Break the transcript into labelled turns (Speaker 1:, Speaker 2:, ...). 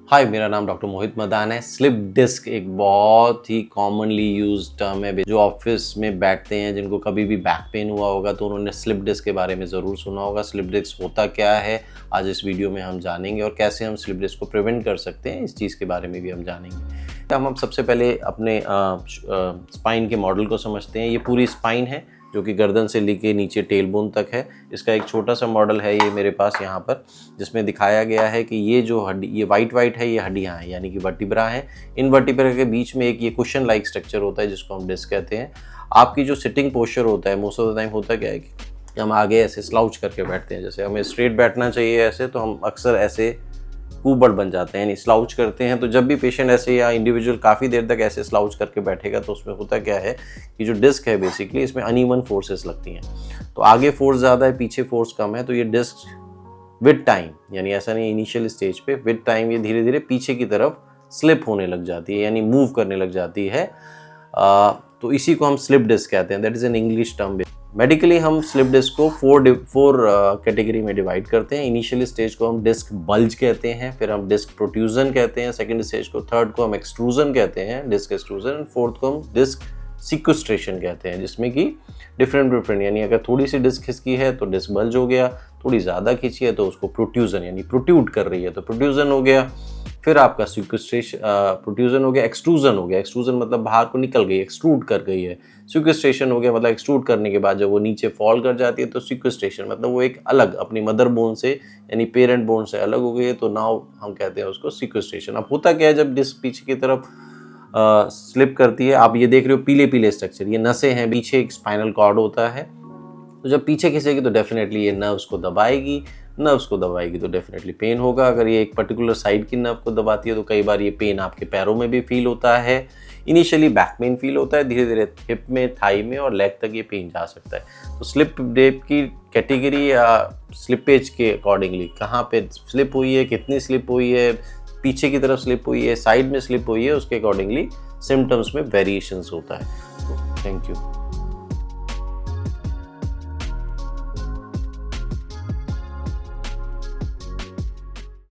Speaker 1: हाय, मेरा नाम डॉक्टर मोहित मदान है। स्लिप डिस्क एक बहुत ही कॉमनली यूज्ड टर्म है। जो ऑफिस में बैठते हैं, जिनको कभी भी बैक पेन हुआ होगा तो उन्होंने स्लिप डिस्क के बारे में ज़रूर सुना होगा। स्लिप डिस्क होता क्या है, आज इस वीडियो में हम जानेंगे, और कैसे हम स्लिप डिस्क को प्रिवेंट कर सकते हैं, इस चीज़ के बारे में भी हम जानेंगे। हम सबसे पहले अपने स्पाइन के मॉडल को समझते हैं। ये पूरी स्पाइन है जो कि गर्दन से लेके नीचे टेल बोन तक है। इसका एक छोटा सा मॉडल है ये मेरे पास यहाँ पर, जिसमें दिखाया गया है कि ये जो हड्डी, ये वाइट है, ये हड्डियाँ हैं, यानी कि वर्टिब्रा हैं। इन वर्टिब्रा के बीच में एक ये कुशन लाइक स्ट्रक्चर होता है जिसको हम डिस्क कहते हैं। आपकी जो सिटिंग पोस्चर होता है, मोस्ट ऑफ द टाइम होता क्या है कि हम आगे ऐसे स्लाउच करके बैठते हैं। जैसे हमें स्ट्रेट बैठना चाहिए ऐसे, तो हम अक्सर ऐसे कुबड़ बन जाते हैं, यानी स्लाउच करते हैं। तो जब भी पेशेंट ऐसे या इंडिविजुअल काफ़ी देर तक ऐसे स्लाउच करके बैठेगा तो उसमें होता क्या है कि जो डिस्क है बेसिकली, इसमें अनइवन फोर्सेस लगती हैं। तो आगे फोर्स ज़्यादा है, पीछे फोर्स कम है। तो ये डिस्क विद टाइम, यानी ऐसा नहीं इनिशियल स्टेज पे, विद टाइम ये धीरे धीरे पीछे की तरफ स्लिप होने लग जाती है, यानी मूव करने लग जाती है। तो इसी को हम स्लिप डिस्क कहते हैं। That is an English term. Medically हम स्लिप डिस्क को फोर कैटेगरी में डिवाइड करते हैं। इनिशियल स्टेज को हम डिस्क बल्ज कहते हैं, फिर हम डिस्क प्रोट्रूजन कहते हैं, सेकंड स्टेज को, थर्ड को हम एक्सट्रूजन कहते हैं, डिस्क एक्सट्रूजन, एंड फोर्थ को हम डिस्क सिक्वेस्ट्रेशन कहते हैं, जिसमें कि डिफरेंट यानी अगर थोड़ी सी डिस्क खिसकी है तो डिस्क बल्ज हो गया, थोड़ी ज़्यादा खिंची है तो उसको प्रोट्रूजन, यानी प्रोट्रूड कर रही है तो प्रोट्रूजन हो गया। फिर आपका सिक्वेस्ट्रेशन, प्रोट्रूजन हो गया, एक्सट्रूजन हो गया। एक्सट्रूजन मतलब बाहर को निकल गई, एक्सट्रूड कर गई है। सिक्वेस्ट्रेशन हो गया मतलब एक्सट्रूड करने के बाद जब वो नीचे फॉल कर जाती है तो सिक्वेस्ट्रेशन मतलब वो एक अलग अपनी मदर बोन से, यानी पेरेंट बोन से अलग हो गई है, तो नाउ हम कहते हैं उसको सिक्वेस्ट्रेशन। अब होता क्या है, जब डिस्क पीछे की तरफ स्लिप करती है, आप ये देख रहे हो पीले पीले स्ट्रक्चर, ये नसें हैं, पीछे एक स्पाइनल कॉर्ड होता है। तो जब पीछे खिंचेगी तो डेफिनेटली ये नर्व्स को दबाएगी, नर्व्स को दबाएगी तो डेफिनेटली पेन होगा। अगर ये एक पर्टिकुलर साइड की नर्व को दबाती है तो कई बार ये पेन आपके पैरों में भी फील होता है। इनिशियली बैक पेन फील होता है, धीरे धीरे हिप में, थाई में और लेग तक ये पेन जा सकता है। तो स्लिप डिस्क की कैटेगरी या स्लिपेज के अकॉर्डिंगली कहाँ पे स्लिप हुई है, कितनी स्लिप हुई है, पीछे की तरफ स्लिप हुई है, साइड में स्लिप हुई है, उसके अकॉर्डिंगली सिम्टम्स में वेरिएशंस होता है। तो थैंक यू।